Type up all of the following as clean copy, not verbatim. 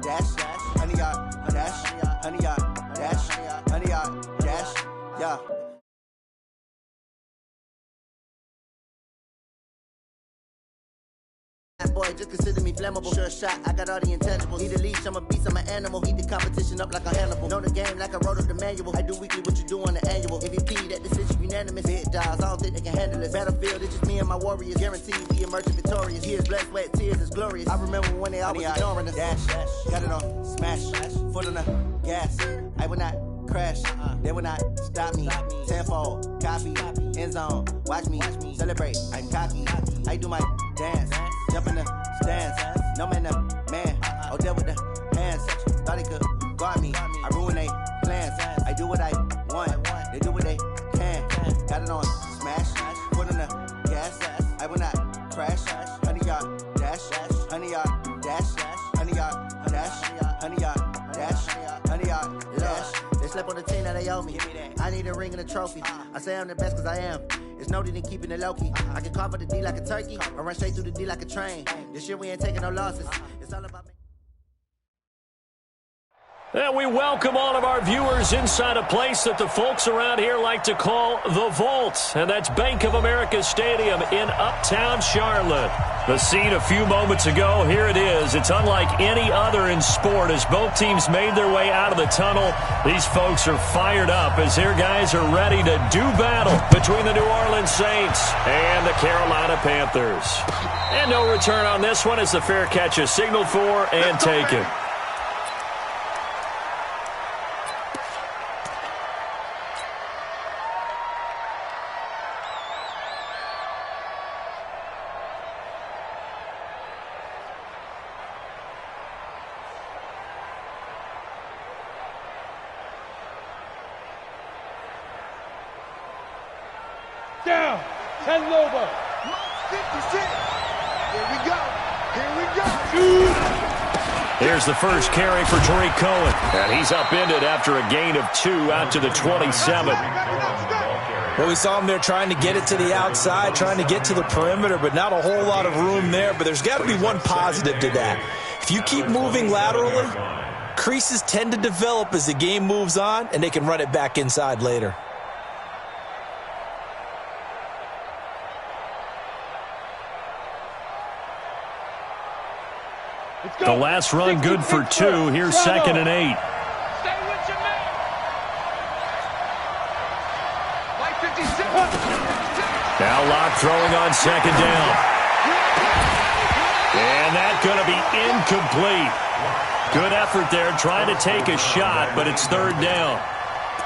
dash, 100 yard, dash, 100 yard, dash, 100 yard, dash, yeah. Boy, just consider me flammable. Sure shot, I got all the intangibles. Need a leash, I'm a beast, I'm an animal. Heat the competition up like a Hannibal. Know the game like I wrote up the manual. I do weekly what you do on the annual. MVP, that decision unanimous. Big dogs, I don't think they can handle this. Battlefield, it's just me and my warriors. Guaranteed we emerging victorious. Years, blood, sweat, tears, it's glorious. I remember when they always ignoring us. Dash, got it on, smash, foot on the gas. I will not crash, they will not stop me. Tenfold, copy, end zone, watch me celebrate. I'm cocky, I do my dance, jump in the stands. No man, no man, oh, there with the hands. Thought he could guard me, I ruin they plans. I do what I want, they do what they can. Got it on, smash, foot on the gas. I will not crash, 100 yard dash, 100 yard dash, 100 yard dash, 100 yard dash, 100 yard dash. They slept on the team that they owe me. I need a ring and a trophy. I say I'm the best cause I am. It's no need in keeping it low-key. I can carve up the D like a turkey or run straight through the D like a train. This year we ain't taking no losses. It's all about me. And we welcome all of our viewers inside a place that the folks around here like to call the Vault. And that's Bank of America Stadium in Uptown Charlotte. The scene a few moments ago, here it is. It's unlike any other in sport as both teams made their way out of the tunnel. These folks are fired up as their guys are ready to do battle between the New Orleans Saints and the Carolina Panthers. And no return on this one as the fair catch is signaled for and taken. Down, 10 over. 56. Here we go. Here we go. Here's the first carry for Tariq Cohen. And he's upended after a gain of 2 out to the 27. Well, we saw him there trying to get it to the outside, trying to get to the perimeter, but not a whole lot of room there. But there's got to be one positive to that. If you keep moving laterally, creases tend to develop as the game moves on, and they can run it back inside later. The last run good for 2. Here's 2nd and 8. Now Locke throwing on 2nd down. And that's going to be incomplete. Good effort there trying to take a shot, but it's 3rd down.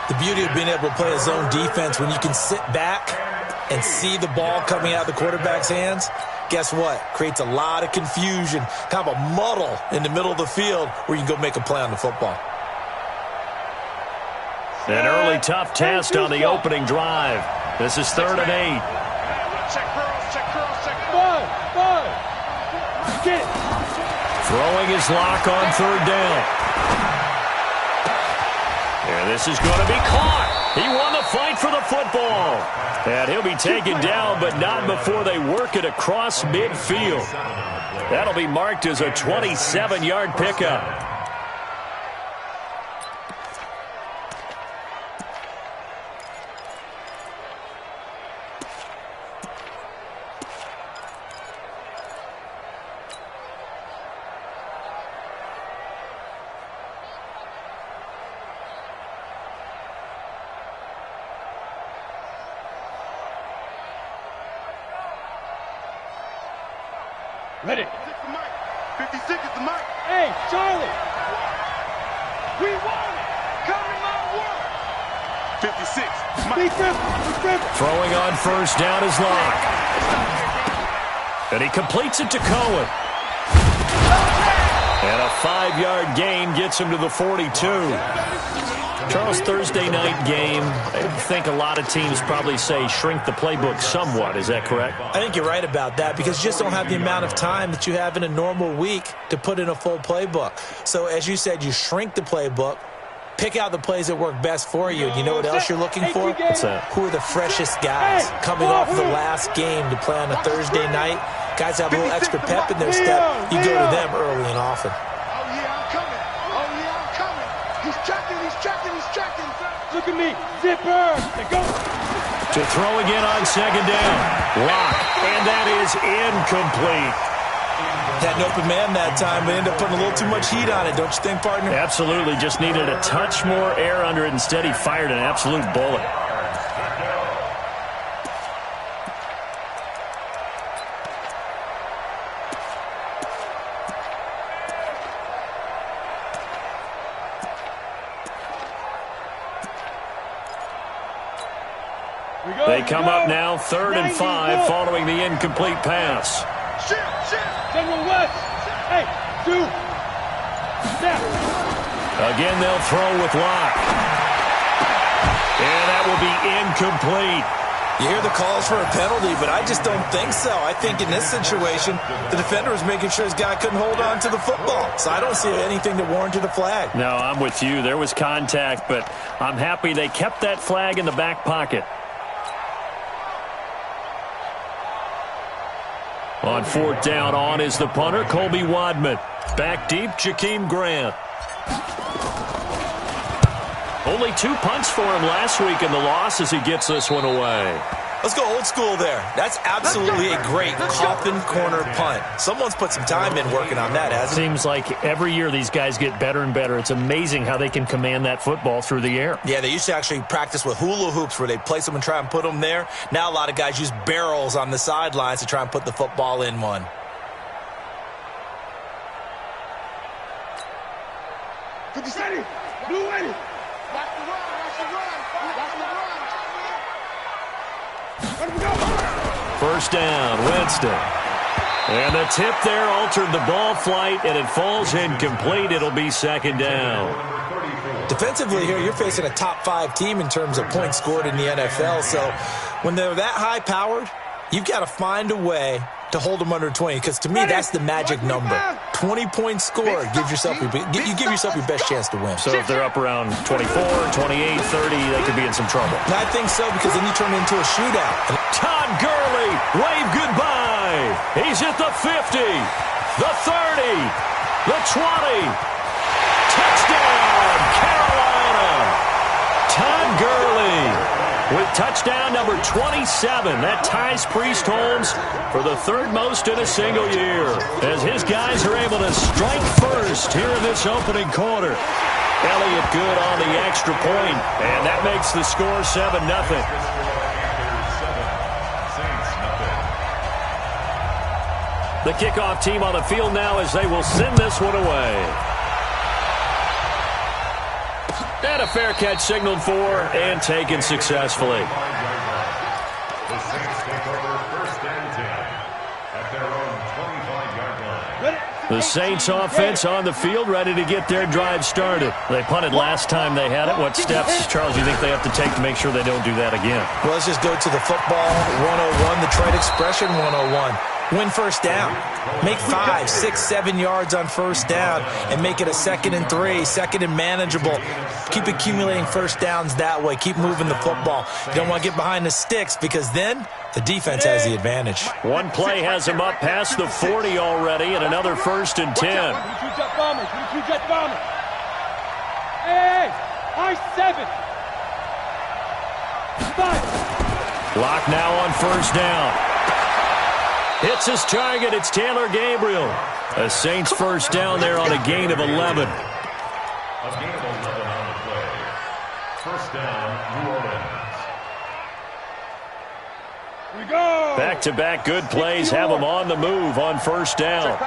The beauty of being able to play a zone defense when you can sit back and see the ball coming out of the quarterback's hands, guess what? Creates a lot of confusion, kind of a muddle in the middle of the field where you can go make a play on the football. An early tough test on the opening drive. This is 3rd and 8. Throwing his lock on 3rd down. And this is going to be caught. He won the fight for the football. And he'll be taken down, but not before they work it across midfield. That'll be marked as a 27-yard pickup. Ready. 56 is the mic. Hey, Charlie. We won it. Coming my way. 56. Throwing on 1st down is Locke. And he completes it to Cohen. And a 5-yard gain gets him to the 42. Charles, Thursday night game, I think a lot of teams probably say shrink the playbook somewhat. Is that correct? I think you're right about that because you just don't have the amount of time that you have in a normal week to put in a full playbook. So, as you said, you shrink the playbook, pick out the plays that work best for you. You know what else you're looking for? What's that? Who are the freshest guys coming off the last game to play on a Thursday night? Guys have a little extra pep in their step. You go to them early and often. Oh, yeah, I'm coming. He's checking. Look at me. Zipper. They go. To throw again on second down. Lock. And that is incomplete. Had an open man that time, but ended up putting a little too much heat on it, don't you think, partner? Absolutely. Just needed a touch more air under it. Instead, he fired an absolute bullet. They come up now, 3rd and 5, following the incomplete pass. General West. Hey, dude. Snap. Again, they'll throw with Locke. And that will be incomplete. You hear the calls for a penalty, but I just don't think so. I think in this situation, the defender was making sure his guy couldn't hold on to the football. So I don't see anything that warranted a flag. No, I'm with you. There was contact, but I'm happy they kept that flag in the back pocket. On 4th down, on is the punter, Colby Wadman. Back deep, Jakeem Grant. Only 2 punts for him last week in the loss as he gets this one away. Let's go old school there. That's absolutely a great coffin corner punt. Someone's put some time in working on that, hasn't it? Seems like every year these guys get better and better. It's amazing how they can command that football through the air. Yeah, they used to actually practice with hula hoops where they'd place them and try and put them there. Now a lot of guys use barrels on the sidelines to try and put the football in one. Ready. Blue ready. First down, Winston. And the tip there altered the ball flight, and it falls incomplete. It'll be 2nd down. Defensively here, you're facing a top 5 team in terms of points scored in the NFL. So when they're that high-powered, you've got to find a way to hold them under 20, because to me, that's the magic number. 20-point score gives yourself you give yourself your best chance to win. So if they're up around 24, 28, 30, they could be in some trouble. And I think so, because then you turn it into a shootout. Todd Gurley, wave goodbye. He's at the 50, the 30, the 20. Touchdown, Carolina. Todd Gurley with touchdown number 27. That ties Priest Holmes for the 3rd most in a single year, as his guys are able to strike first here in this opening quarter. Elliott good on the extra point, and that makes the score 7-0. The kickoff team on the field now as they will send this one away. And a fair catch signaled for and taken successfully. The Saints take over 1st and 10 at their own 25-yard line. The Saints offense on the field, ready to get their drive started. They punted last time they had it. What steps, Charles, do you think they have to take to make sure they don't do that again? Well, let's just go to the football 101, the trade expression 101. Win first down. Make 5, 6, 7 yards on first down and make it a 2nd and 3, 2nd and manageable. Keep accumulating first downs that way. Keep moving the football. You don't want to get behind the sticks, because then the defense has the advantage. One play has him up past the 40 already, and another 1st and 10. Hey, I-7. 5. Lock now on first down. Hits his target. It's Taylor Gabriel. A Saints first down there on a gain of 11. A gain of 11 on the play. First down, New Orleans. We go. Back-to-back good plays have them on the move on first down.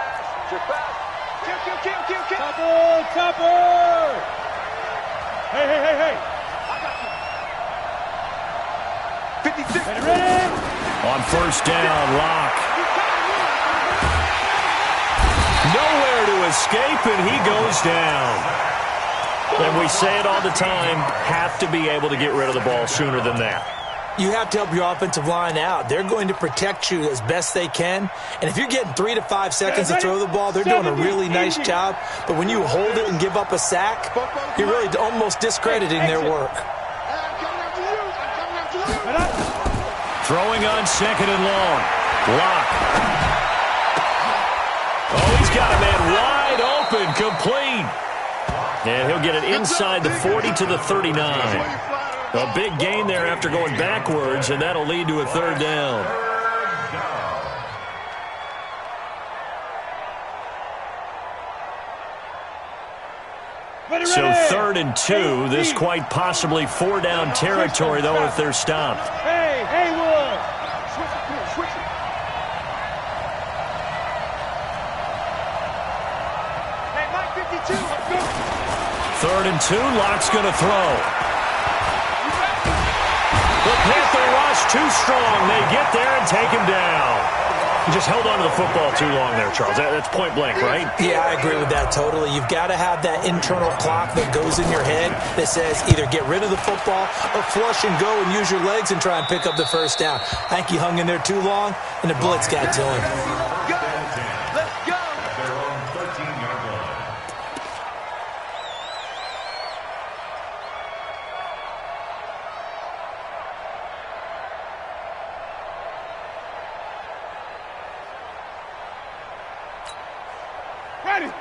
Topper. Hey. 56. Ready? On first down, Lock. Nowhere to escape, and he goes down. And we say it all the time, have to be able to get rid of the ball sooner than that. You have to help your offensive line out. They're going to protect you as best they can. And if you're getting 3 to 5 seconds to throw the ball, they're doing a really nice job. But when you hold it and give up a sack, you're really almost discrediting their work. Throwing on 2nd and long. Lock. Oh, he's got a man wide open, complete. And he'll get it inside the 40 to the 39. A big gain there after going backwards, and that'll lead to a third down. So 3rd and 2. This quite possibly 4-down territory, though, if they're stopped. Hey, Haywood! Switch it. Hey, Mike 52, let's go. 3rd and 2. Locke's going to throw. The Panther rush too strong. They get there and take him down. He just held on to the football too long there, Charles. That's point blank, right? Yeah, I agree with that totally. You've got to have that internal clock that goes in your head that says either get rid of the football or flush and go and use your legs and try and pick up the first down. I think he hung in there too long, and the blitz got to him. Let's go. Their own 13-yard line.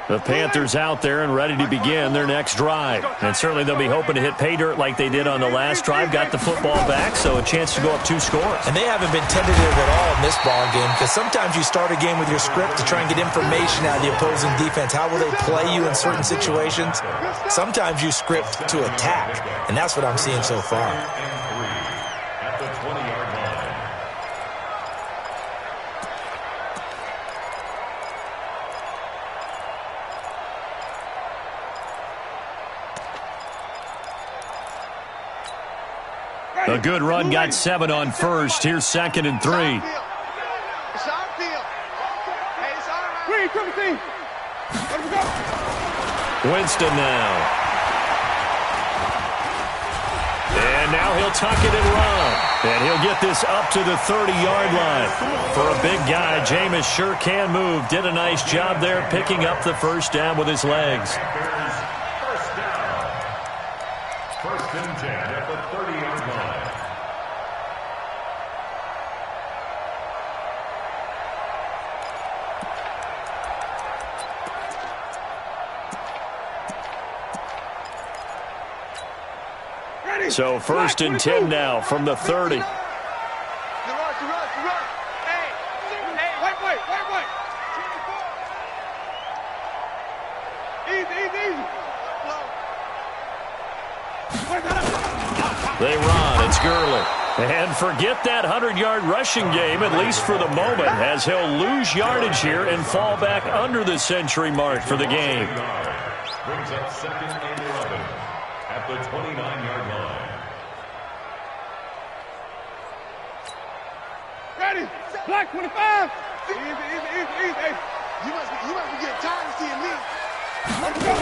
The Panthers out there and ready to begin their next drive. And certainly they'll be hoping to hit pay dirt like they did on the last drive. Got the football back, so a chance to go up 2 scores. And they haven't been tentative at all in this ball game because sometimes you start a game with your script to try and get information out of the opposing defense. How will they play you in certain situations? Sometimes you script to attack, and that's what I'm seeing so far. At the 20-yard line. A good run got 7 on first. Here's 2nd and 3. It's our field. Hey, it's our field. Green, triple team. Let him go. Winston now. And now he'll tuck it and run. And he'll get this up to the 30-yard line. For a big guy, Jameis sure can move. Did a nice job there picking up the first down with his legs. First down. 1st and 10 at the 30-yard line. So 1st and 10 now from the 30. The rush. Hey, wait. Easy. They run. It's Gurley. And forget that 100-yard rushing game, at least for the moment, as he'll lose yardage here and fall back under the century mark for the game. Brings up 2nd and 11 at the 29-yard line. Ready. Black 25. Easy. Hey, you must be getting tired of seeing me. Let's go.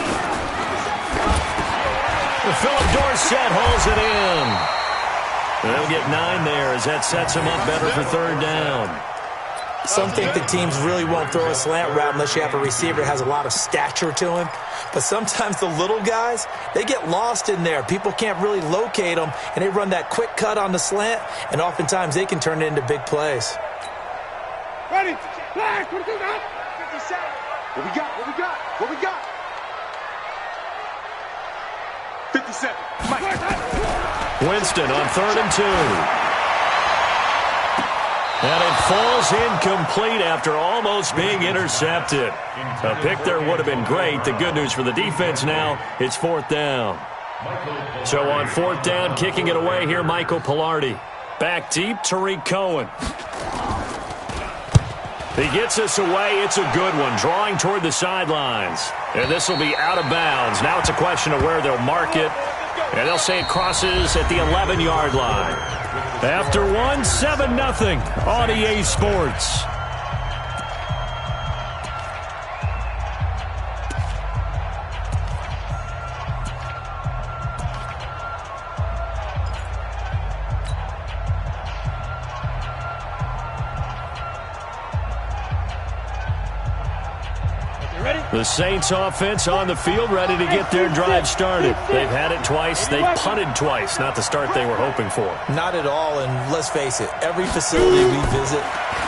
Philip Dorsett hauls it in. They'll get 9 there as that sets him up better for 3rd down. Some think the teams really won't throw a slant route unless you have a receiver that has a lot of stature to him. But sometimes the little guys, they get lost in there. People can't really locate them, and they run that quick cut on the slant, and oftentimes they can turn it into big plays. Ready. Black 22 now. 57. What we got? 57. Mike. Winston on 3rd and 2. And it falls incomplete after almost being intercepted. A pick there would have been great. The good news for the defense now, it's 4th down. So on 4th down, kicking it away here, Michael Pilardi. Back deep, Tariq Cohen. He gets us away. It's a good one, drawing toward the sidelines. And this will be out of bounds. Now it's a question of where they'll mark it. And they'll say it crosses at the 11-yard line. After 7-0 on EA Sports. The Saints offense on the field, ready to get their drive started. They've had it twice. They've punted twice. Not the start they were hoping for. Not at all, and let's face it, every facility we visit,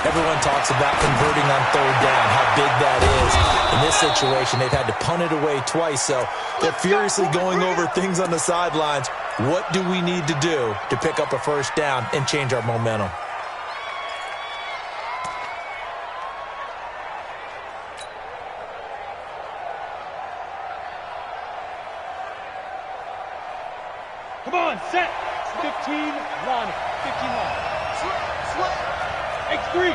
Everyone talks about converting on third down, how big that is. In this situation, they've had to punt it away twice, so they're furiously going over things on the sidelines. What do we need to do to pick up a first down and change our momentum? Come on, set. 15 line. 15 line. X3.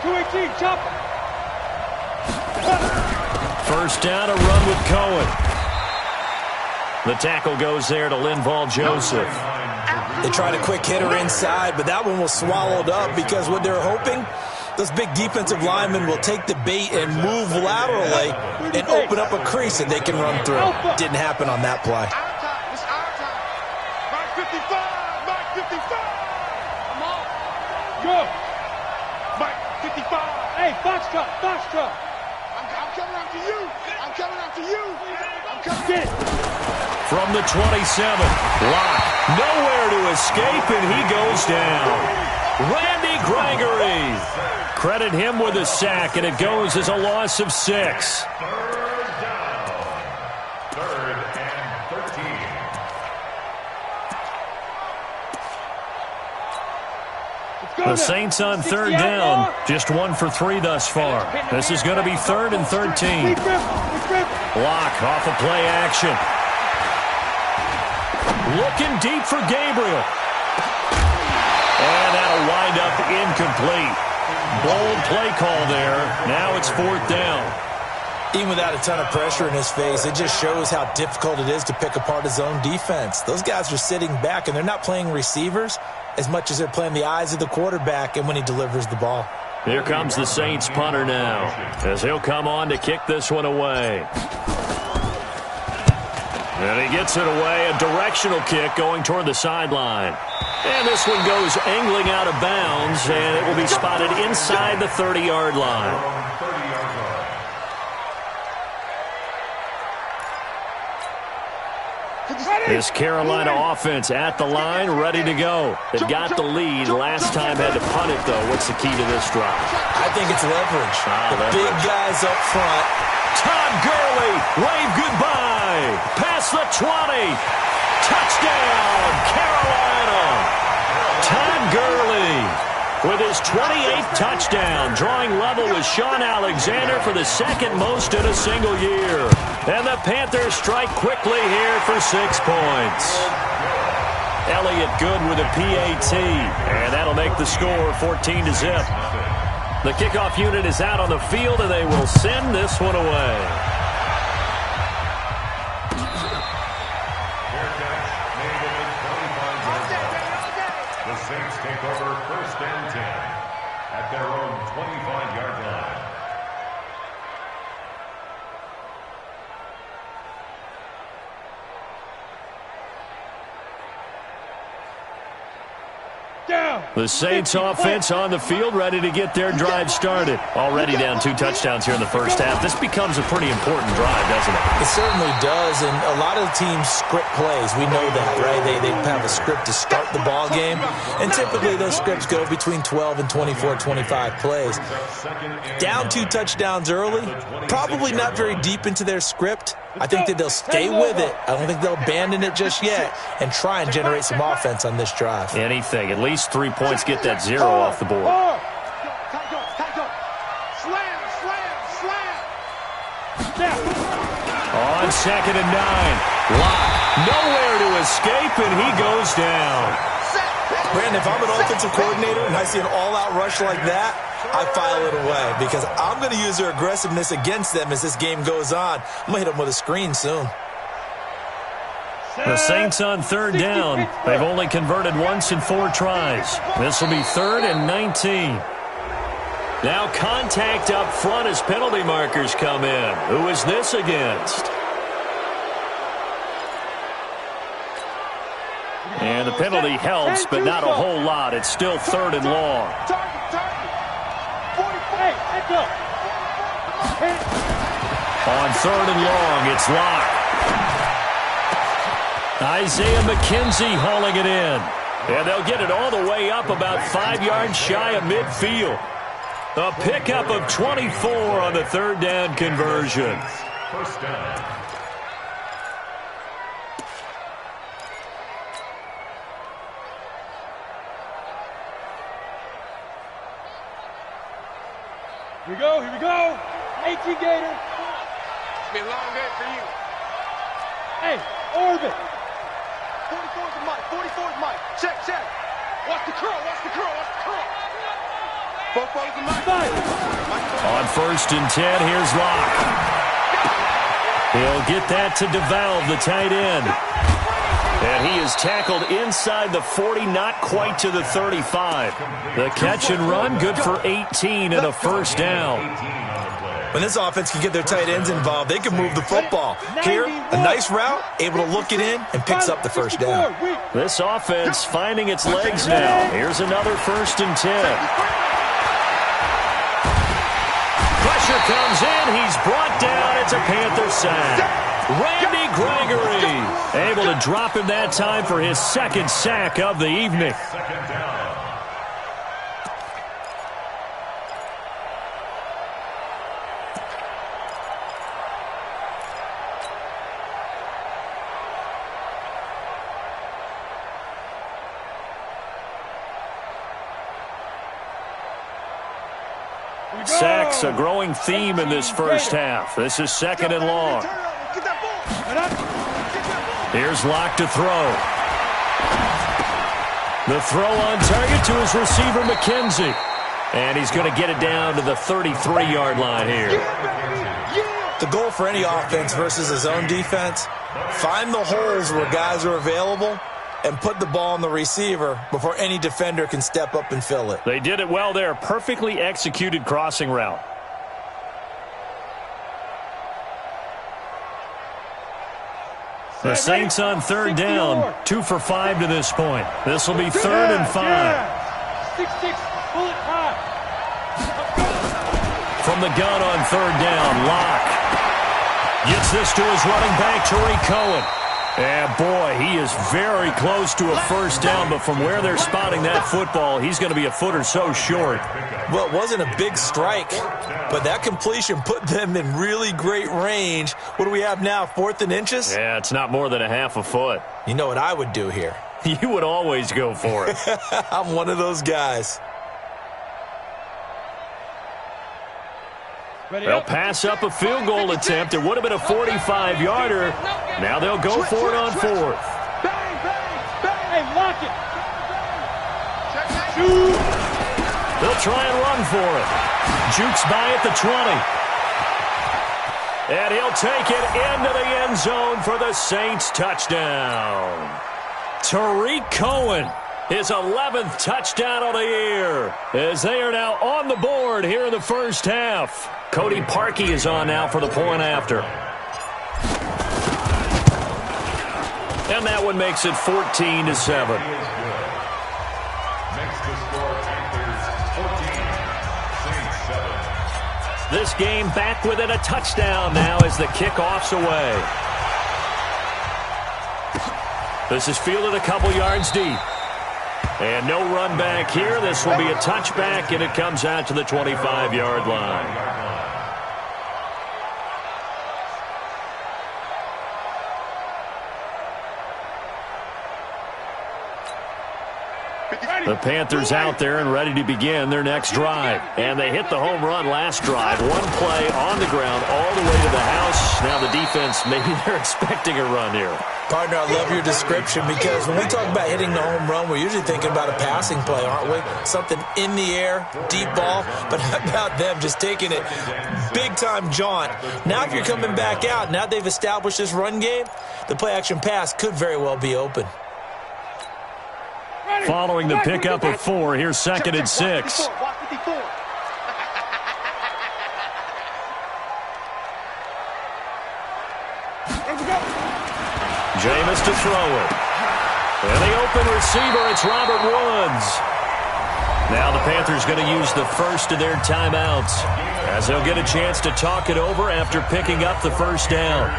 218. Chop. First down, a run with Cohen. The tackle goes there to Linval Joseph. They tried a quick hitter inside, but that one was swallowed up because what they're hoping, those big defensive linemen will take the bait and move laterally and open up a crease that they can run through. Didn't happen on that play. Go! Mike, 55! Hey, Foxtrot! Foxtrot! I'm coming after you! I'm coming after you! I'm coming! Get it! From the 27, Locke, nowhere to escape, and he goes down. Randy Gregory. Credit him with a sack, and it goes as a loss of 6. Third down. 3rd and 13. The Saints on third down, just 1 for 3 thus far. This is going to be 3rd and 13. Locke off of play action. Looking deep for Gabriel. And that'll wind up incomplete. Bold play call there. Now it's 4th down. Even without a ton of pressure in his face, it just shows how difficult it is to pick apart his own defense. Those guys are sitting back, and they're not playing receivers as much as they're playing the eyes of the quarterback and when he delivers the ball. Here comes the Saints punter now, as he'll come on to kick this one away. And he gets it away, a directional kick going toward the sideline. And this one goes angling out of bounds, and it will be spotted inside the 30-yard line. This Carolina offense at the line, ready to go. They've got the lead. Last time had to punt it, though. What's the key to this drive? I think it's leverage. Big guys up front. Todd Gurley, wave goodbye. Past the 20. Touchdown, Carolina. Todd Gurley with his 28th touchdown, drawing level with Sean Alexander for the 2nd most in a single year. And the Panthers strike quickly here for 6 points. Elliott good with a PAT, and that'll make the score 14-0. The kickoff unit is out on the field, and they will send this one away. The Saints take over 1st and 10 at their own 25-yard line. The Saints offense on the field, ready to get their drive started. Already down 2 touchdowns here in the first half. This becomes a pretty important drive, doesn't it? It certainly does, and a lot of teams script plays. We know that, right? They have a script to start the ball game, and typically those scripts go between 12 and 24, 25 plays. Down 2 touchdowns early, probably not very deep into their script. I think that they'll stay with it. I don't think they'll abandon it just yet and try and generate some offense on this drive. Anything. At least 3 points, get that 0 off the board. Slam, slam, slam. On 2nd and 9. Locke, nowhere to escape, and he goes down. Brandon, if I'm an offensive coordinator and I see an all-out rush like that, I file it away because I'm going to use their aggressiveness against them as this game goes on. I'm going to hit them with a screen soon. The Saints on third down. They've only converted once in 4 tries. This will be 3rd and 19. Now contact up front as penalty markers come in. Who is this against? And the penalty helps, but not a whole lot. It's still 3rd and long. On 3rd and long, it's Locke. Isaiah McKenzie hauling it in. And they'll get it all the way up about 5 yards shy of midfield. A pickup of 24 on the third down conversion. First down. Here we go, here we go. 18 Gator. It's been a long day for you. Hey, orbit. 44's the mic, 44's mic. Check, check. Watch the curl, watch the curl, watch the curl. 44's the mic. On 1st and 10, here's Locke. He'll get that to DeValve, the tight end. And he is tackled inside the 40, not quite to the 35. The catch and run, good for 18 and a first down. When this offense can get their tight ends involved, they can move the football. Here, a nice route, able to look it in, and picks up the first down. This offense finding its legs now. Here's another 1st and 10. Pressure comes in. He's brought down. It's a Panther sack. Randy Gregory able to drop him that time for his 2nd sack of the evening. Second down. Sacks, a growing theme in this first half. This is 2nd and long. Here's Locke to throw. The throw on target to his receiver, McKenzie. And he's going to get it down to the 33-yard line here. The goal for any offense versus his own defense, find the holes where guys are available and put the ball on the receiver before any defender can step up and fill it. They did it well there. Perfectly executed crossing route. The Saints on 3rd down. 2 for 5 to this point. This will be 3rd and 5. 6-6, bullet high. From the gun on 3rd down, Locke gets this to his running back, Tariq Cohen. And, boy, he is very close to a first down, but from where they're spotting that football, he's going to be a foot or so short. Well, it wasn't a big strike, but that completion put them in really great range. What do we have now, 4th and inches? Yeah, it's not more than a half a foot. You know what I would do here? You would always go for it. I'm one of those guys. They'll pass up a field goal attempt. It would have been a 45-yarder. Now they'll go for it on 4th. Bang, bang, bang. Hey, lock it. Shoot. They'll try and run for it. Jukes by at the 20. And he'll take it into the end zone for the Saints touchdown. Tariq Cohen, his 11th touchdown of the year, as they are now on the board here in the first half. Cody Parkey is on now for the point after. And that one makes it 14-7. Makes the score Panthers 14, Saints 7. This game back within a touchdown now as the kickoff's away. This is fielded a couple yards deep. And no run back here. This will be a touchback, and it comes out to the 25-yard line. The Panthers out there and ready to begin their next drive. And they hit the home run last drive. One play on the ground all the way to the house. Now the defense, maybe they're expecting a run here. Partner, I love your description because when we talk about hitting the home run, we're usually thinking about a passing play, aren't we? Something in the air, deep ball. But how about them just taking it big-time jaunt? Now if you're coming back out, now they've established this run game, the play-action pass could very well be open. Following the pickup of 4, here's 2nd and 6. Jameis to throw it. And the open receiver, it's Robert Woods. Now the Panthers going to use the first of their timeouts as they'll get a chance to talk it over after picking up the first down.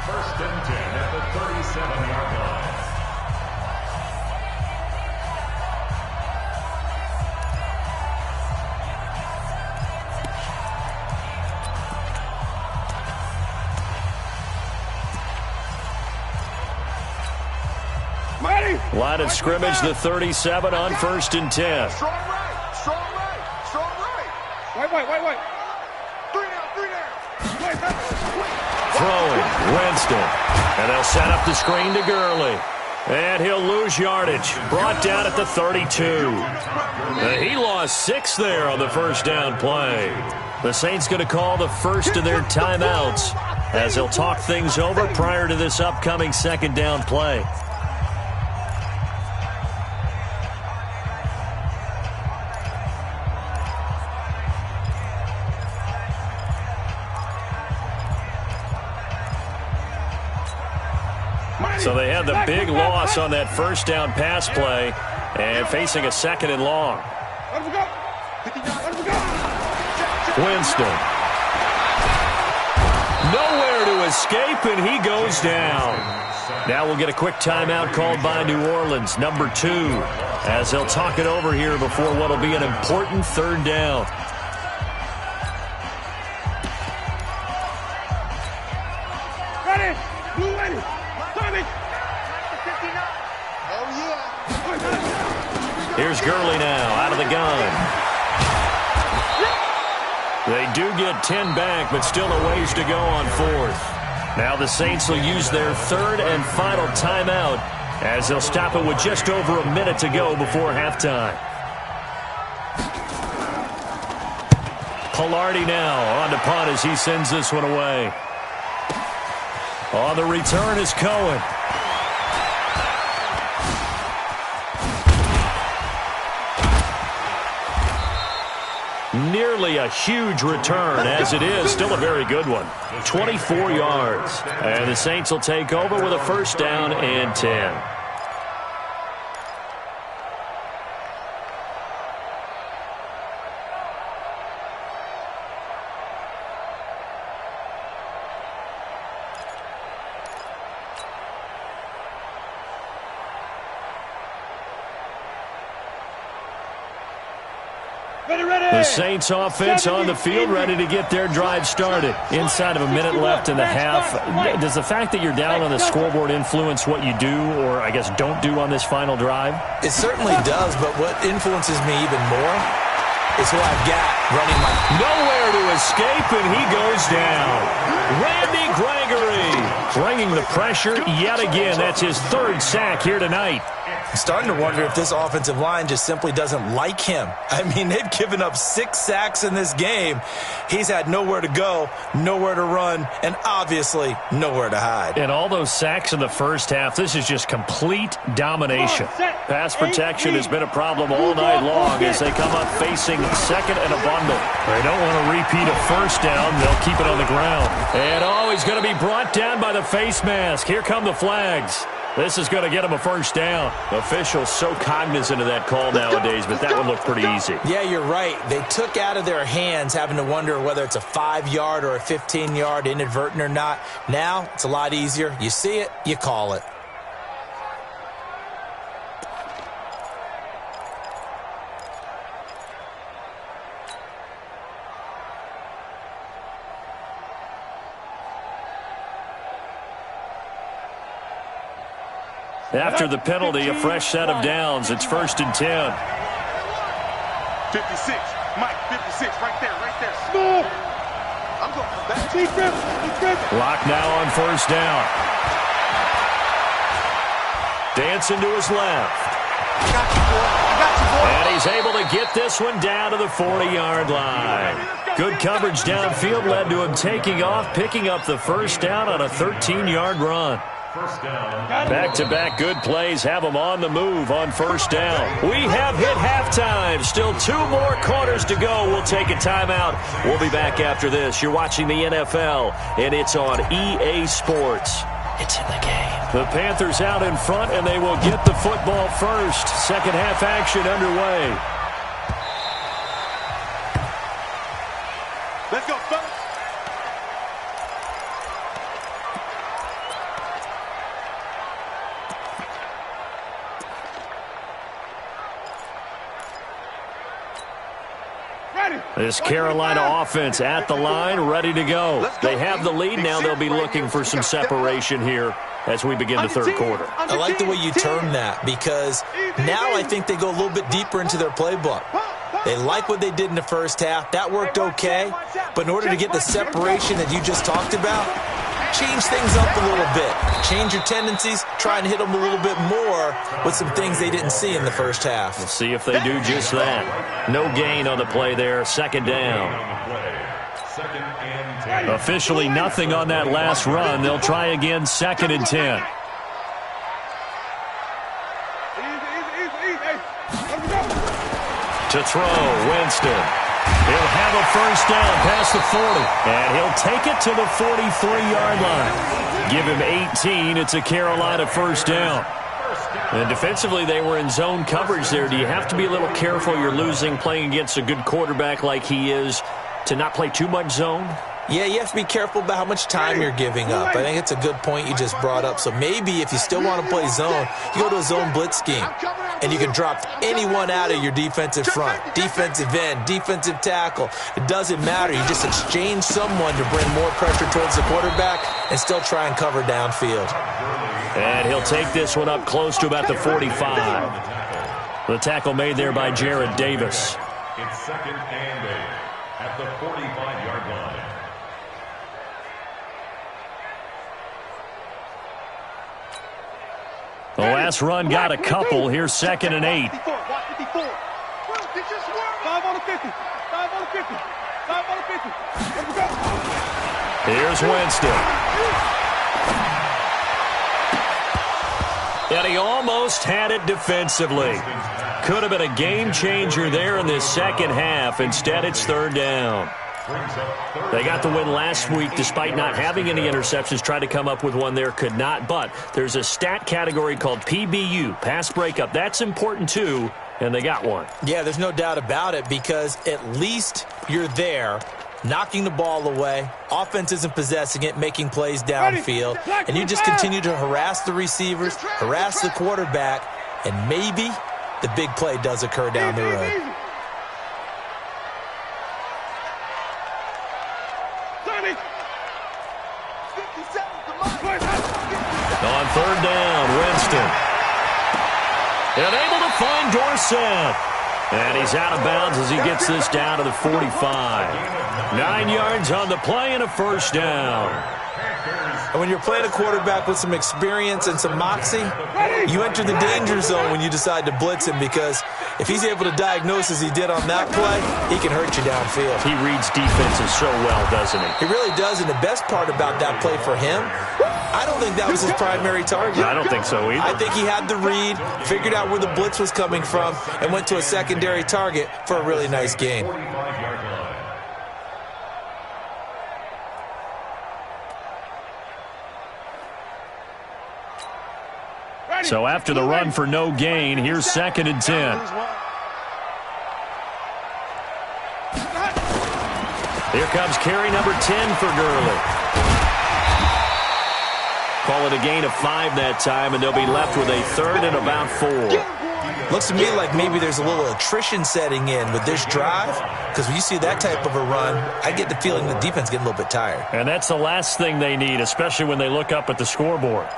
First and 10 at the 37-yard line. Line of scrimmage, the 37 on 1st and 10. Strong right. Strong right. Strong right. White. 3 down. Throwing, Winston. And they'll set up the screen to Gurley. And he'll lose yardage. Brought down at the 32. He lost 6 there on the first down play. The Saints going to call the first of their timeouts as they'll talk things over prior to this upcoming second down play. So they had the big loss on that first down pass play and facing a 2nd and long. Winston. Nowhere to escape, and he goes down. Now we'll get a quick timeout called by New Orleans, number 2, as they'll talk it over here before what will be an important 3rd down. Ready. Blue ready. Tommy. Here's Gurley now, out of the gun. They do get 10 back, but still a ways to go on 4th. Now the Saints will use their 3rd and final timeout as they'll stop it with just over a minute to go before halftime. Pilardi now on to punt as he sends this one away. On the return is Cohen. Nearly a huge return, as it is still a very good one. 24 yards. And the Saints will take over with a first down and 10. The Saints offense on the field, ready to get their drive started. Inside of a minute left in the half. Does the fact that you're down on the scoreboard influence what you do, or I guess don't do on this final drive? It certainly does, but what influences me even more is who I've got running my... Nowhere to escape, and he goes down. Randy Gregory bringing the pressure yet again. That's his 3rd sack here tonight. I'm starting to wonder if this offensive line just simply doesn't like him. I mean, they've given up 6 sacks in this game. He's had nowhere to go, nowhere to run, and obviously nowhere to hide. And all those sacks in the first half, this is just complete domination. Pass protection has been a problem all night long as they come up facing 2nd and a bundle. They don't want to repeat a first down. They'll keep it on the ground. And he's going to be brought down by the face mask. Here come the flags. This is going to get him a first down. Officials so cognizant of that call nowadays, but that one looked pretty easy. Yeah, you're right. They took out of their hands having to wonder whether it's a 5-yard or a 15-yard inadvertent or not. Now, it's a lot easier. You see it, you call it. After the penalty, a fresh set of downs. It's 1st and 10. 56. Mike, 56. Right there. Smooth. I'm going back. Defense. Lock now on 1st down. Dancing to his left. I got you, boy. And he's able to get this one down to the 40-yard line. Good coverage downfield led to him taking off, picking up the first down on a 13-yard run. Back-to-back good plays have them on the move on 1st down. We have hit halftime. Still 2 more quarters to go. We'll take a timeout. We'll be back after this. You're watching the NFL, and it's on EA Sports. It's in the game. The Panthers out in front, and they will get the football first. Second half action underway. Let's go, fellas. This Carolina offense at the line, ready to go. They have the lead. Now they'll be looking for some separation here as we begin the third quarter. I like the way you term that, because now I think they go a little bit deeper into their playbook. They like what they did in the first half. That worked okay. But in order to get the separation that you just talked about, change things up a little bit. Change your tendencies. Try and hit them a little bit more with some things they didn't see in the first half. We'll see if they do just that. No gain on the play there. Second down. Officially nothing on that last run. They'll try again, 2nd and 10. To throw, Winston. He'll have a first down past the 40. And he'll take it to the 43-yard line. Give him 18. It's a Carolina first down. And defensively, they were in zone coverage there. Do you have to be a little careful? You're losing, playing against a good quarterback like he is, to not play too much zone? Yeah, you have to be careful about how much time you're giving up. I think it's a good point you just brought up. So maybe if you still want to play zone, you go to a zone blitz scheme. And you can drop anyone out of your defensive front. Defensive end, defensive tackle. It doesn't matter. You just exchange someone to bring more pressure towards the quarterback and still try and cover downfield. And he'll take this one up close to about the 45. The tackle made there by Jared Davis. It's 2nd and 8 at the 45-yard line. The last run got a couple. Here's 2nd and 8. 5 on the 50. 5 on the 50. 5 on the 50. Here's Winston. And he almost had it defensively. Could have been a game changer there in this second half. Instead, it's 3rd down. They got the win last week despite not having any interceptions. Tried to come up with one there, could not. But there's a stat category called PBU, pass breakup. That's important too, and they got one. Yeah, there's no doubt about it, because at least you're there, knocking the ball away. Offense isn't possessing it, making plays downfield. And you just continue to harass the receivers, harass the quarterback, and maybe the big play does occur down the road. On 3rd down, Winston. And able to find Dorsett. And he's out of bounds as he gets this down to the 45. 9 yards on the play and a first down. And when you're playing a quarterback with some experience and some moxie, you enter the danger zone when you decide to blitz him, because if he's able to diagnose as he did on that play, he can hurt you downfield. He reads defenses so well, doesn't he? He really does, and the best part about that play for him, I don't think that was his primary target. I don't think so either. I think he had the read, figured out where the blitz was coming from, and went to a secondary target for a really nice gain. So after the run for no gain, here's 2nd and 10. Here comes carry number 10 for Gurley. Call it a gain of 5 that time, and they'll be left with a 3rd and about 4. Looks to me like maybe there's a little attrition setting in with this drive, because when you see that type of a run, I get the feeling the defense getting a little bit tired. And that's the last thing they need, especially when they look up at the scoreboard.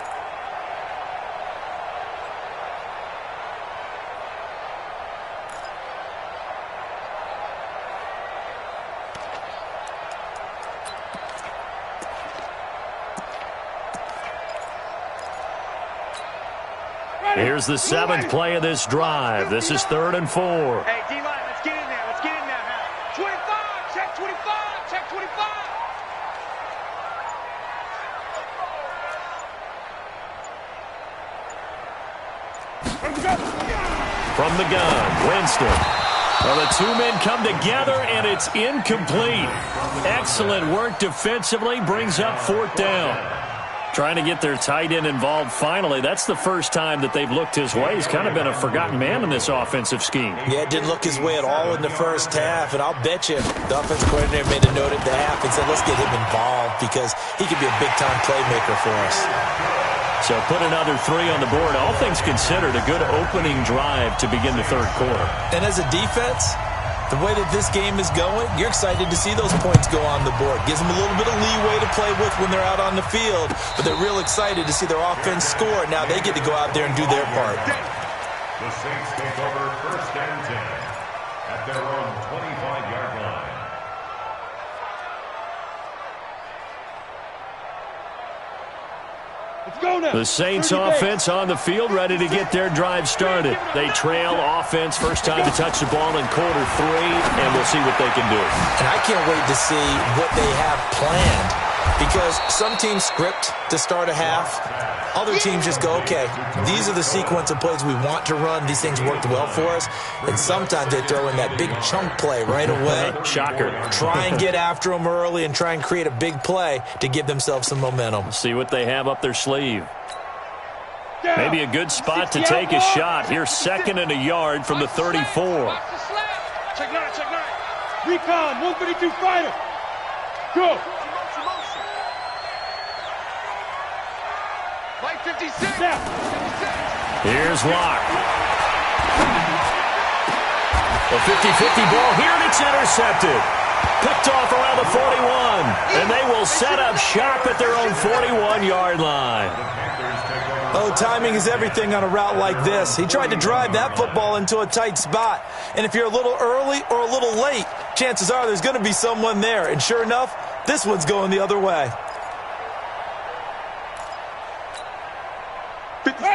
Here's the 7th play of this drive. This is 3rd and 4. Hey, D-line, let's get in there. Let's get in there now. 25, check 25, check 25. From the gun, Winston. Well, the two men come together, and it's incomplete. Excellent work defensively, brings up 4th down. Trying to get their tight end involved finally. That's the first time that they've looked his way. He's kind of been a forgotten man in this offensive scheme. Yeah, it didn't look his way at all in the first half, and I'll bet you the offensive coordinator made a note at the half and said, let's get him involved, because he could be a big-time playmaker for us. So put another 3 on the board. All things considered, a good opening drive to begin the third quarter. And as a defense, the way that this game is going, you're excited to see those points go on the board. Gives them a little bit of leeway to play with when they're out on the field, but they're real excited to see their offense score. Now they get to go out there and do their part. The Saints take over 1st and 10 at their own 25-yard line. The Saints offense on the field, ready to get their drive started. They trail offense, first time to touch the ball in quarter 3, and we'll see what they can do. And I can't wait to see what they have planned, because some teams script to start a half. Other teams just go, okay, these are the sequence of plays we want to run. These things worked well for us. And sometimes they throw in that big chunk play right away. Shocker. Try and get after them early and try and create a big play to give themselves some momentum. See what they have up their sleeve. Maybe a good spot to take a shot. Here's 2nd and a yard from the 34. Check 9. Recon, 132 fighter. Go. Like 56. Here's Locke. A 50-50 ball here, and it's intercepted. Picked off around the 41. And they will set up shop at their own 41-yard line. Oh, timing is everything on a route like this. He tried to drive that football into a tight spot. And if you're a little early or a little late, chances are there's going to be someone there. And sure enough, this one's going the other way.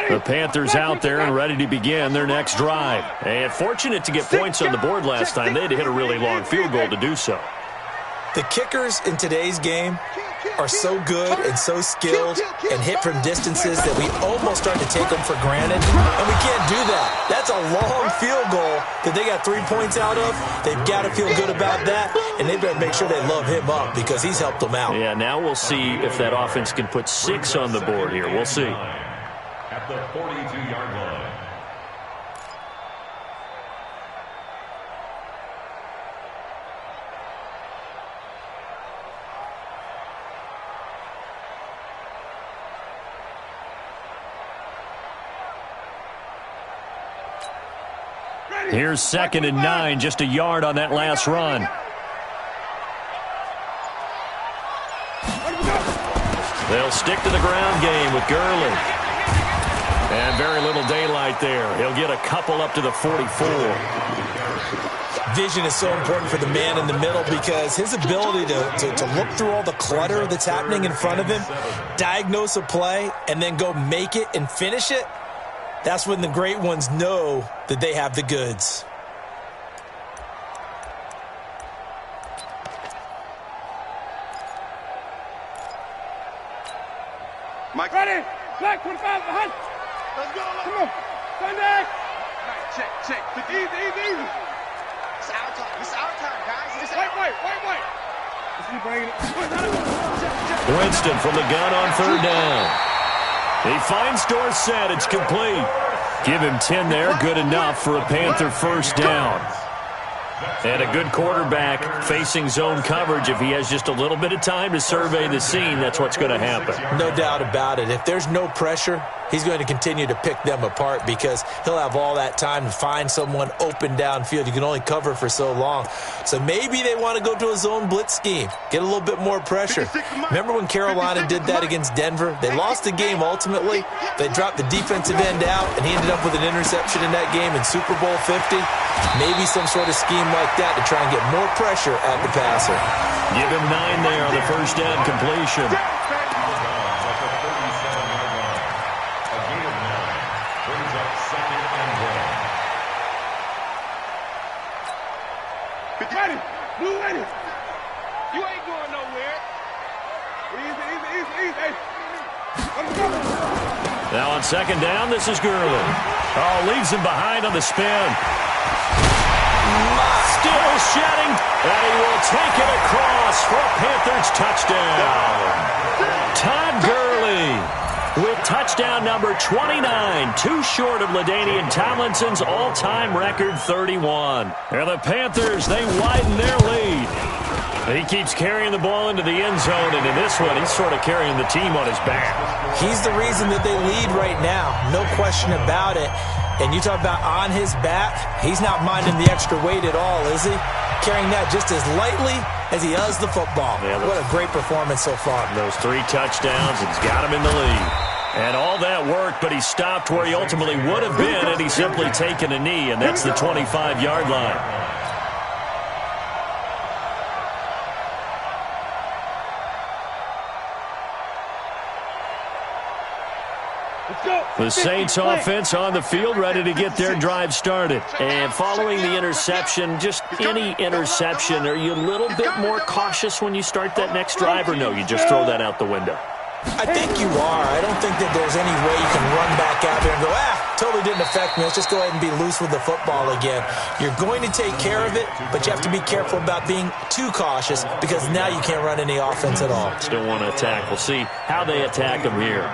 The Panthers out there and ready to begin their next drive. And fortunate to get points on the board last time. They had to hit a really long field goal to do so. The kickers in today's game are so good and so skilled and hit from distances that we almost start to take them for granted. And we can't do that. That's a long field goal that they got 3 points out of. They've got to feel good about that, and they better make sure they love him up because he's helped them out. Yeah, now we'll see if that offense can put 6 on the board here. We'll see. At the 42-yard line. Here's 2nd and 9, just a yard on that last run. They'll stick to the ground game with Gurley. And very little daylight there. He'll get a couple up to the 44. Vision is so important for the man in the middle because his ability to look through all the clutter that's happening in front of him, diagnose a play, and then go make it and finish it, that's when the great ones know that they have the goods. Mike, ready? Black 25 behind. Let's go. Come on. Sunday. Check. Easy. It's our time. It's our time, guys. It's Wait. Winston from the gun on 3rd down. He finds Dorsett. It's complete. Give him 10 there. Good enough for a Panther 1st down. And a good quarterback facing zone coverage. If he has just a little bit of time to survey the scene, that's what's going to happen. No doubt about it. If there's no pressure, he's going to continue to pick them apart because he'll have all that time to find someone open downfield. You can only cover for so long. So maybe they want to go to a zone blitz scheme, get a little bit more pressure. Remember when Carolina did that against Denver? They lost the game ultimately. They dropped the defensive end out, and he ended up with an interception in that game in Super Bowl 50. Maybe some sort of scheme like that to try and get more pressure at the passer. Give him 9 there on the 1st down completion. Ready. You ain't going nowhere. Easy. Now on 2nd down, this is Gurley. Oh, leaves him behind on the spin. Still shedding, and he will take it across for a Panthers touchdown. Todd Gurley with touchdown number 29, too short of LaDainian Tomlinson's all-time record 31. And the Panthers, they widen their lead. He keeps carrying the ball into the end zone, and in this one, he's sort of carrying the team on his back. He's the reason that they lead right now, no question about it. And you talk about on his back, he's not minding the extra weight at all, is he? Carrying that just as lightly as he does the football. Yeah, what a great performance so far. Those 3 touchdowns, it's got him in the lead. And all that worked, but he stopped where he ultimately would have been, and he's simply taken a knee, and that's the 25-yard line. The Saints offense on the field, ready to get their drive started. And following the interception, just any interception, are you a little bit more cautious when you start that next drive, or no, you just throw that out the window? I think you are. I don't think that there's any way you can run back out there and go, totally didn't affect me. Let's just go ahead and be loose with the football again. You're going to take care of it, but you have to be careful about being too cautious because now you can't run any offense at all. Still want to attack. We'll see how they attack them here.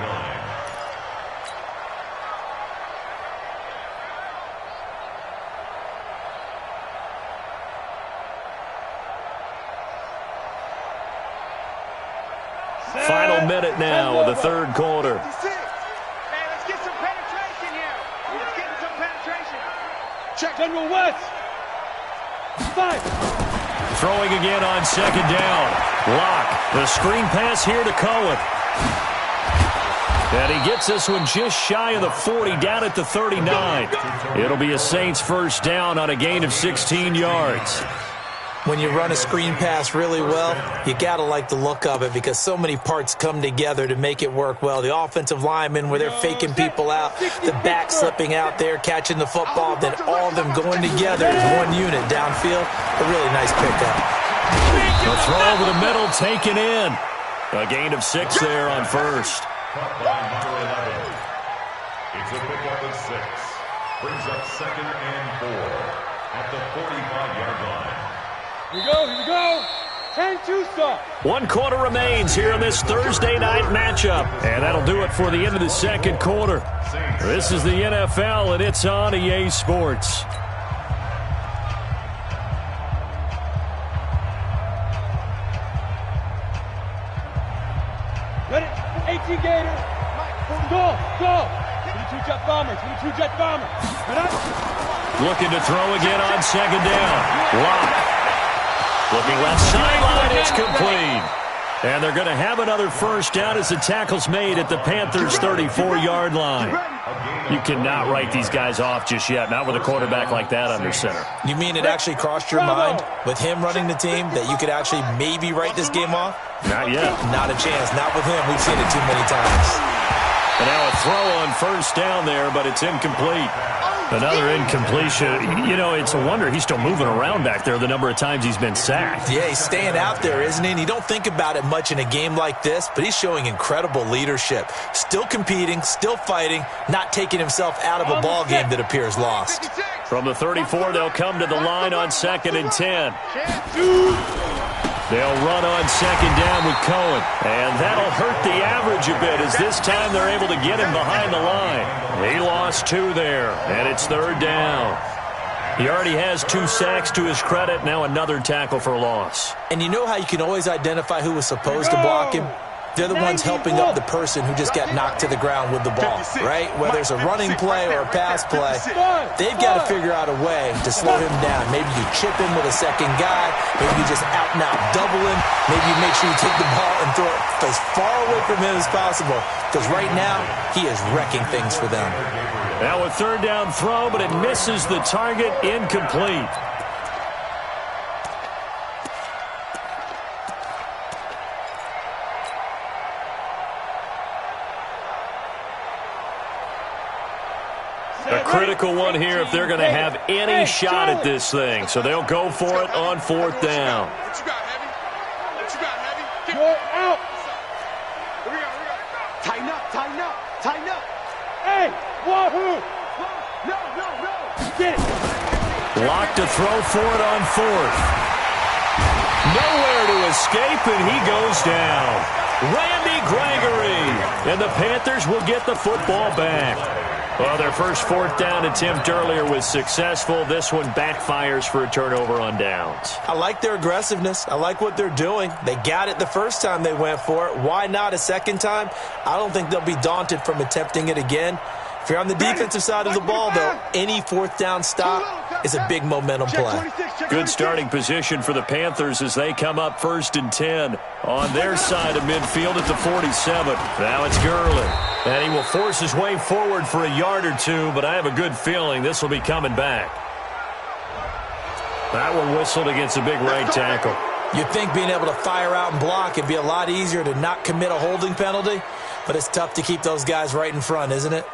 Final minute now of the third quarter. Hey, let's get some penetration here. Let's get some penetration. Check. General West. 5. Throwing again on second down. Lock. The screen pass here to Cohen. And he gets this one just shy of the 40, down at the 39. It'll be a Saints first down on a gain of 16 yards. When you run a screen pass really well, you got to like the look of it because so many parts come together to make it work well. The offensive linemen where they're faking people out, the back slipping out there, catching the football, then all of them going together as one unit downfield. A really nice pickup. The throw over the middle taken in. A gain of 6 there on first. Caught by number 11. It's a pickup of 6. Brings up 2nd and 4 at the 45-yard line. Here we go. 10-2 stop. 1 quarter remains here in this Thursday night matchup. And that'll do it for the end of the second quarter. This is the NFL, and it's on EA Sports. Ready? 18 Gator. Go. 22 jet bombers. 22 jet bombers. Looking to throw again on second down. Lock. Looking left sideline, it's complete. And they're going to have another first down as the tackle's made at the Panthers' 34-yard line. You cannot write these guys off just yet, not with a quarterback like that under center. You mean it actually crossed your mind with him running the team that you could actually maybe write this game off? Not yet. Not a chance. Not with him. We've seen it too many times. And now a throw on first down there, but it's incomplete. Another incompletion. You know, it's a wonder he's still moving around back there the number of times he's been sacked. Yeah, he's staying out there, isn't he? And you don't think about it much in a game like this, but he's showing incredible leadership. Still competing, still fighting, not taking himself out of a ball game that appears lost. From the 34, they'll come to the line on 2nd and 10. They'll run on second down with Cohen. And that'll hurt the average a bit as this time they're able to get him behind the line. He lost 2 there, and it's third down. He already has 2 sacks to his credit, now another tackle for loss. And you know how you can always identify who was supposed to block him? They're the ones helping up the person who just got knocked to the ground with the ball, right? Whether it's a running play or a pass play, they've got to figure out a way to slow him down. Maybe you chip him with a second guy. Maybe you just out-and-out double him. Maybe you make sure you take the ball and throw it as far away from him as possible. Because right now, he is wrecking things for them. Now a third down throw, but it misses the target, incomplete. A critical one here if they're going to have any shot at this thing. So they'll go for it on 4th down. What you got, Heavy? What you got, Heavy? Get out. Here we go. Tighten up. Hey, wahoo. No. Get it. Locked to throw for it on 4th. Nowhere to escape, and he goes down. Randy Gregory. And the Panthers will get the football back. Well, their first 4th down attempt earlier was successful. This one backfires for a turnover on downs. I like their aggressiveness. I like what they're doing. They got it the first time they went for it. Why not a second time? I don't think they'll be daunted from attempting it again. If you're on the defensive side of the ball, though, any fourth down stop is a big momentum play. Good starting position for the Panthers as they come up 1st and 10 on their side of midfield at the 47. Now it's Gurley. And he will force his way forward for a yard or two, but I have a good feeling this will be coming back. That one whistled against a big right tackle. You'd think being able to fire out and block would be a lot easier to not commit a holding penalty, but it's tough to keep those guys right in front, isn't it?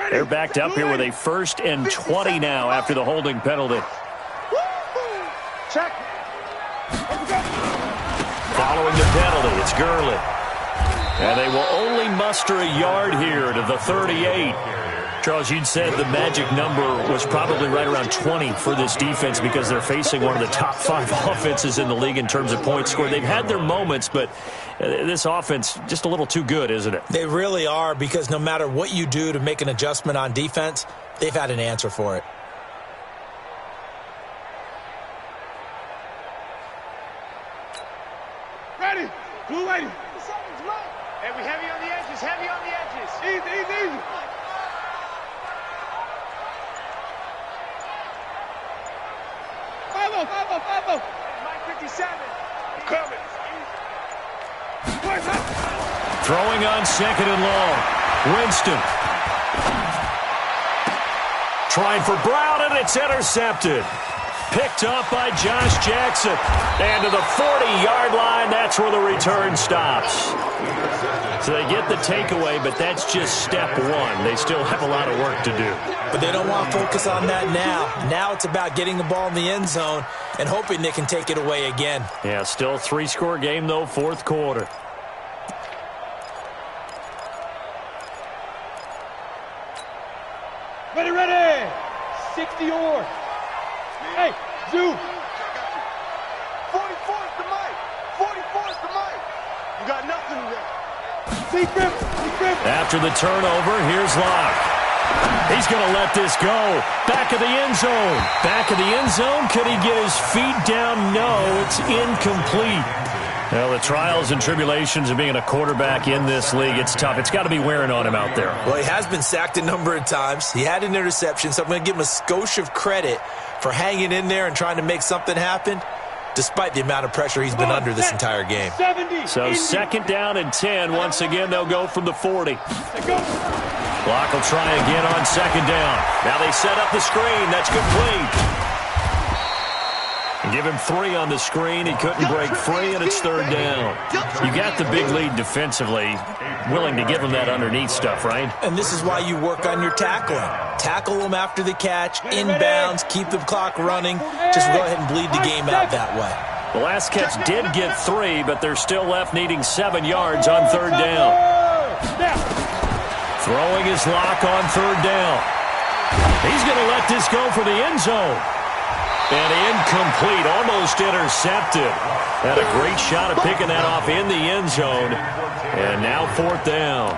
They're backed up here with a 1st and 20 now after the holding penalty. Check. Following the penalty, it's Gurley. And they will only muster a yard here to the 38. Charles, you'd said the magic number was probably right around 20 for this defense because they're facing one of the top 5 offenses in the league in terms of points scored. They've had their moments, but this offense just a little too good, isn't it? They really are, because no matter what you do to make an adjustment on defense, they've had an answer for it. Ready. Blue lady. Hey, we heavy on the edges. Heavy on the edges. Easy, easy, easy. Five-o. Mike 57. I'm coming. Throwing on 2nd and long. Winston. Trying for Brown, and it's intercepted. Picked up by Josh Jackson. And to the 40-yard line, that's where the return stops. So they get the takeaway, but that's just step one. They still have a lot of work to do. But they don't want to focus on that now. Now it's about getting the ball in the end zone and hoping they can take it away again. Yeah, still 3-score game, though, 4th quarter. Ready. 60 or. Hey, Zoo. 44's the mic. 44's the mic. You got nothing there. Secret. After the turnover, here's Locke. He's going to let this go. Back of the end zone. Back of the end zone. Could he get his feet down? No, it's incomplete. Well, the trials and tribulations of being a quarterback in this league, it's tough. It's got to be wearing on him out there. Well, he has been sacked a number of times. He had an interception, so I'm going to give him a skosh of credit for hanging in there and trying to make something happen, despite the amount of pressure he's been under this entire game. So 2nd down and 10. Once again, they'll go from the 40. Locke will try again on 2nd down. Now they set up the screen. That's complete. Give him 3 on the screen. He couldn't break free, and it's 3rd down. You got the big lead defensively. Willing to give him that underneath stuff, right? And this is why you work on your tackling. Tackle them after the catch, inbounds, keep the clock running. Just go ahead and bleed the game out that way. The last catch did get 3, but they're still left needing 7 yards on 3rd down. Throwing his Locke on 3rd down. He's going to let this go for the end zone. And incomplete, almost intercepted. Had a great shot at picking that off in the end zone. And now 4th down.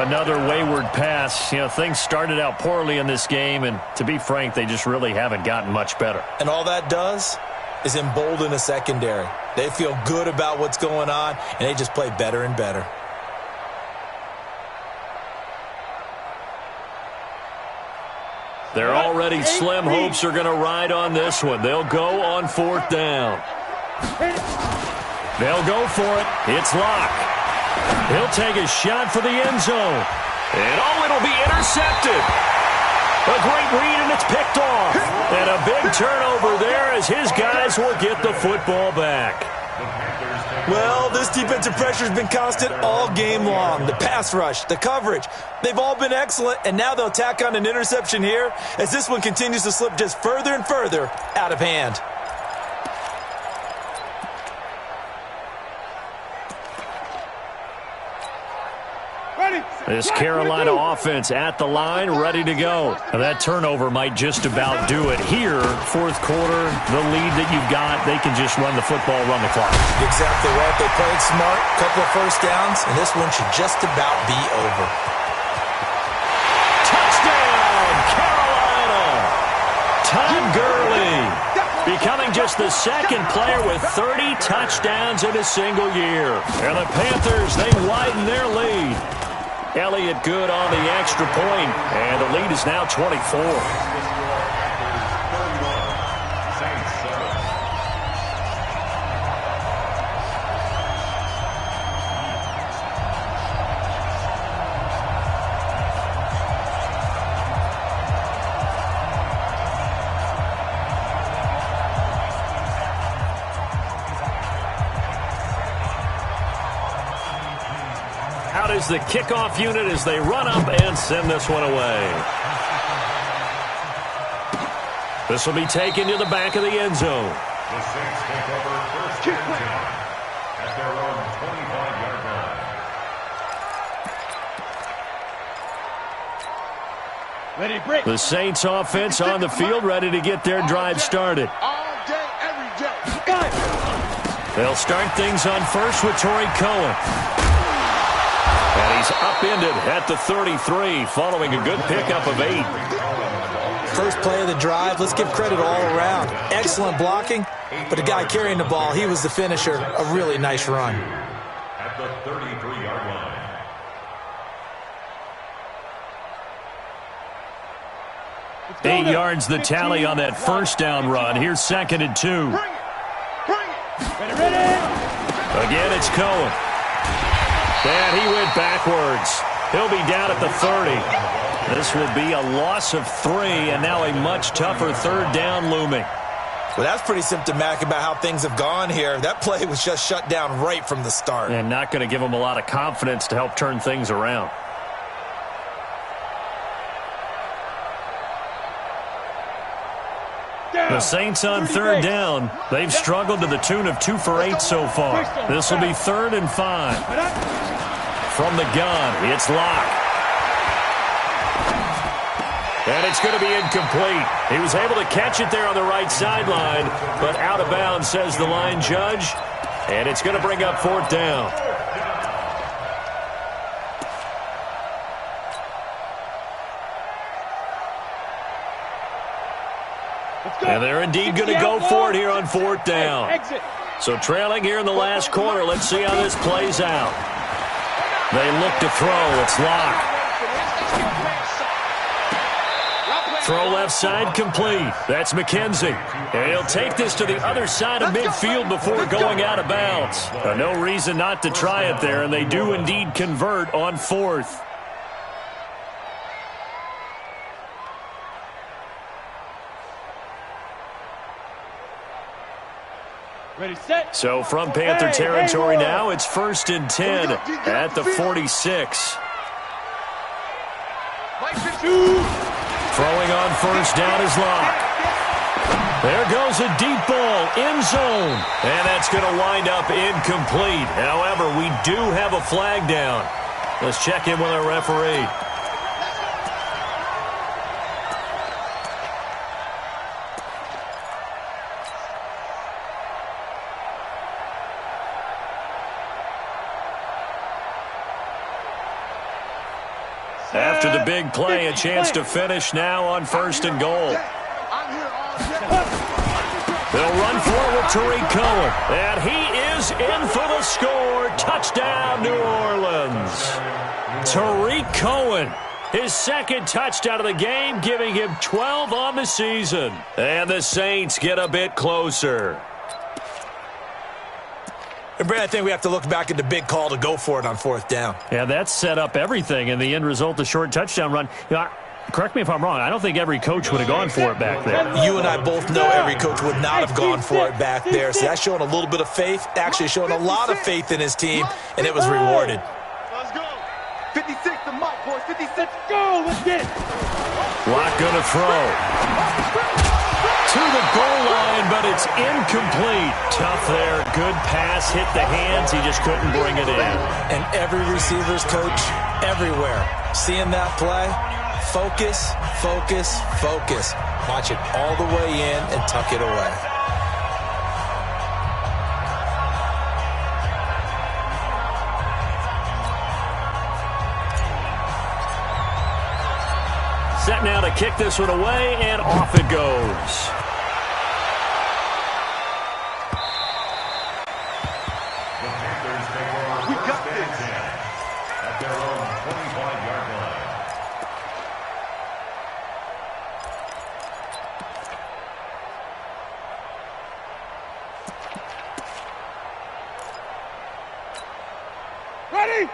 Another wayward pass. You know, things started out poorly in this game, and to be frank, they just really haven't gotten much better. And all that does is embolden a secondary. They feel good about what's going on, and they just play better and better. They're already slim hopes are going to ride on this one. They'll go on 4th down. They'll go for it. It's Locke. He'll take a shot for the end zone. And it'll be intercepted. A great read, and it's picked off. And a big turnover there as his guys will get the football back. Well, this defensive pressure has been constant all game long. The pass rush, the coverage, they've all been excellent, and now they'll tack on an interception here as this one continues to slip just further and further out of hand. This Carolina offense at the line, ready to go. Now that turnover might just about do it here. 4th quarter, the lead that you've got, they can just run the football, run the clock. Exactly right. They played smart, couple of 1st downs, and this one should just about be over. Touchdown, Carolina! Todd Gurley, becoming just the 2nd player with 30 touchdowns in a single year. And the Panthers, they widen their lead. Elliott good on the extra point, and the lead is now 24. Out is the kickoff unit as they run up and send this one away. This will be taken to the back of the end zone. The Saints take over first and 10 at their own 25-yard line. Let it break. The Saints offense on the field, ready to get their drive started. All day, every day. They'll start things on first with Torrey Cohen. And he's upended at the 33, following a good pickup of 8. First play of the drive, let's give credit all around. Excellent blocking, but the guy carrying the ball, he was the finisher. A really nice run. At the 33-yard line. 8 yards the tally on that first down run. Here's 2nd and 2. Bring it. Ready. Again, it's Cohen. And he went backwards. He'll be down at the 30. This will be a loss of 3, and now a much tougher 3rd down looming. Well, that's pretty symptomatic about how things have gone here. That play was just shut down right from the start. And not going to give them a lot of confidence to help turn things around. The Saints on 3rd down. They've struggled to the tune of 2 for 8 so far. This will be 3rd and 5. From the gun, it's Locke. And it's going to be incomplete. He was able to catch it there on the right sideline, but out of bounds, says the line judge. And it's going to bring up 4th down. And they're indeed going to go for it here on 4th down. So trailing here in the last quarter, let's see how this plays out. They look to throw. It's Locke. Throw left side complete. That's McKenzie. And he'll take this to the other side of midfield before going out of bounds. No reason not to try it there, and they do indeed convert on 4th. Ready, set. So from Panther territory now, it's 1st and 10 at the 46. Throwing on 1st down is Locke. There goes a deep ball, end zone. And that's going to wind up incomplete. However, we do have a flag down. Let's check in with our referee. After the big play, a chance to finish now on 1st and goal. They'll run forward to Torrey Cohen. And he is in for the score. Touchdown, New Orleans. Torrey Cohen, his 2nd touchdown of the game, giving him 12 on the season. And the Saints get a bit closer. And Brad, I think we have to look back at the big call to go for it on 4th down. Yeah, that set up everything in the end result, the short touchdown run. You know, correct me if I'm wrong, I don't think every coach would have gone for it back there. You and I both know every coach would not have gone for it back there. So that's showing a little bit of faith, actually showing a lot of faith in his team, and it was rewarded. Let's go. 56 to Mike, boys. 56. Let's go. Let's get it. Locke going to throw. To the goal line, but it's incomplete. Tough there. Good pass. Hit the hands. He just couldn't bring it in. And every receiver's coach everywhere. Seeing that play, focus, focus, focus. Watch it all the way in and tuck it away. Set now to kick this one away, and off it goes. at their own 25-yard line.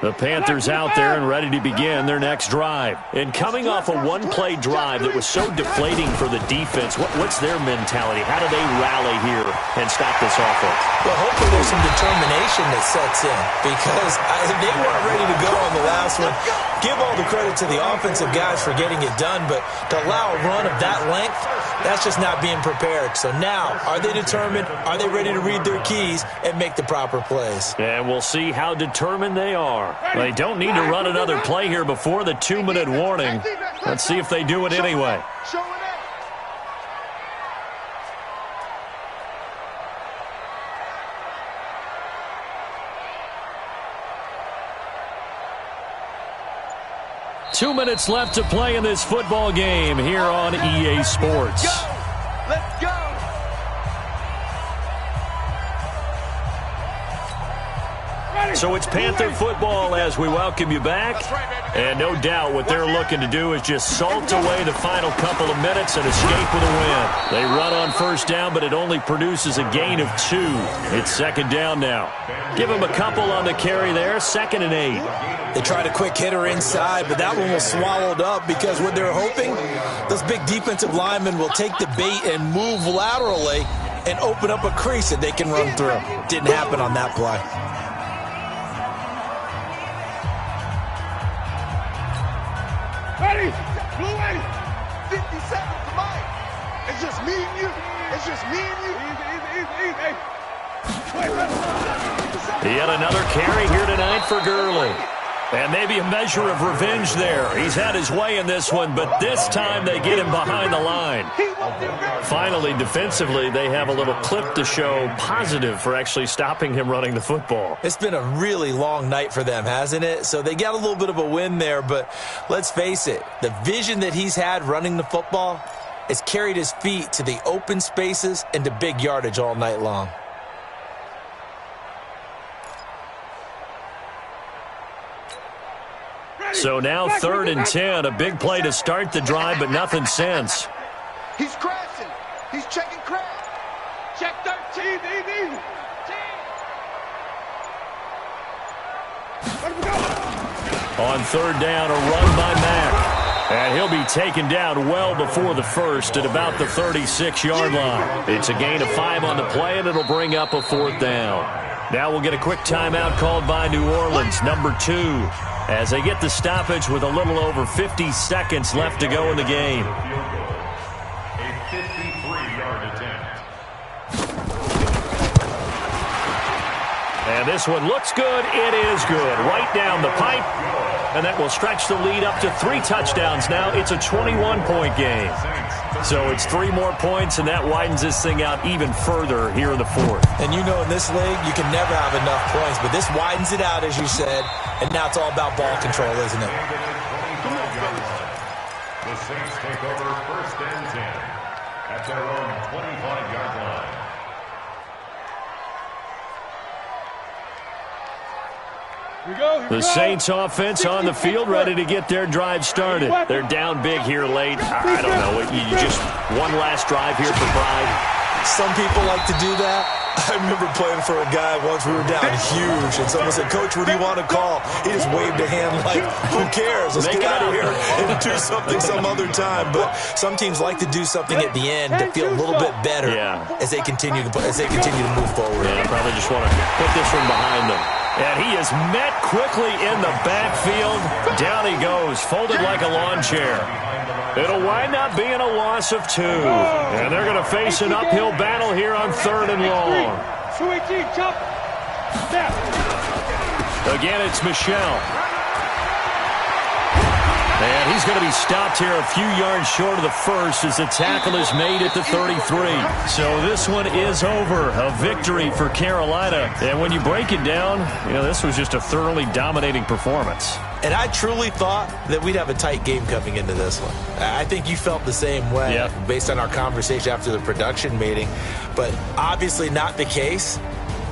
The Panthers out there and ready to begin their next drive. And coming off a one-play drive that was so deflating for the defense, what's their mentality? How do they rally here and stop this offense? Well, hopefully there's some determination that sets in because they weren't ready to go on the last one. Give all the credit to the offensive guys for getting it done, but to allow a run of that length, that's just not being prepared. So now, are they determined? Are they ready to read their keys and make the proper plays? And we'll see how determined they are. They don't need to run another play here before the 2-minute warning. Let's see if they do it anyway. 2 minutes left to play in this football game here on EA Sports. Let's go! So it's Panther football as we welcome you back. And no doubt what they're looking to do is just salt away the final couple of minutes and escape with a win. They run on first down, but it only produces a gain of 2. It's second down now. Give them a couple on the carry there, 2nd and 8. They tried a quick hitter inside, but that one was swallowed up because what they're hoping, those big defensive linemen will take the bait and move laterally and open up a crease that they can run through. Didn't happen on that play. Ready? Blue 80. 50 seconds to Mike. It's just me and you. It's just me and you. Easy. He had another carry here tonight for Gurley. And maybe a measure of revenge there. He's had his way in this one, but this time they get him behind the line. Finally, defensively, they have a little clip to show positive for actually stopping him running the football. It's been a really long night for them, hasn't it? So they got a little bit of a win there, but let's face it, the vision that he's had running the football has carried his feet to the open spaces and to big yardage all night long. So now 3rd and 10, a big play to start the drive, but nothing since. He's crashing. He's checking crash. Check 13. Easy. On 3rd down, a run by Mack. And he'll be taken down well before the first at about the 36-yard line. It's a gain of 5 on the play, and it'll bring up a 4th down. Now we'll get a quick timeout called by New Orleans, number 2, as they get the stoppage with a little over 50 seconds left to go in the game. A 53-yard attempt. And this one looks good. It is good. Right down the pipe. And that will stretch the lead up to 3 touchdowns now. It's a 21-point game. So it's 3 more points, and that widens this thing out even further here in the 4th. And you know in this league, you can never have enough points, but this widens it out, as you said, and now it's all about ball control, isn't it? The Saints take over 1st and 10 at their own 25-yard line. The Saints offense on the field, ready to get their drive started. They're down big here late. I don't know. You just one last drive here for pride. Some people like to do that. I remember playing for a guy once. We were down huge, and someone said, "Coach, what do you want to call?" He just waved a hand like, "Who cares? Let's get out of here and do something some other time." But some teams like to do something at the end to feel a little bit better as they continue to move forward. Yeah, probably just want to put this one behind them. And he is met quickly in the backfield. Down he goes, folded like a lawn chair. It'll wind up being a loss of 2. And they're going to face an uphill battle here on 3rd and long. Again, it's Michel. And he's going to be stopped here a few yards short of the first as the tackle is made at the 33. So this one is over. A victory for Carolina. And when you break it down, this was just a thoroughly dominating performance. And I truly thought that we'd have a tight game coming into this one. I think you felt the same way based on our conversation after the production meeting. But obviously not the case.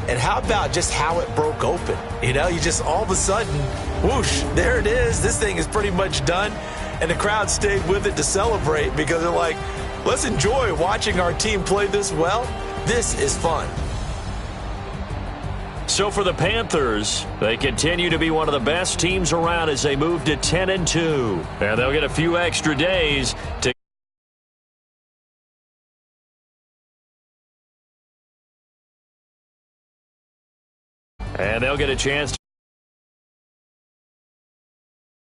And how about just how it broke open? You know, you just all of a sudden, whoosh, there it is. This thing is pretty much done. And the crowd stayed with it to celebrate because they're like, let's enjoy watching our team play this well. This is fun. So for the Panthers, they continue to be one of the best teams around as they move to 10-2. And they'll get a few extra days to and they'll get a chance to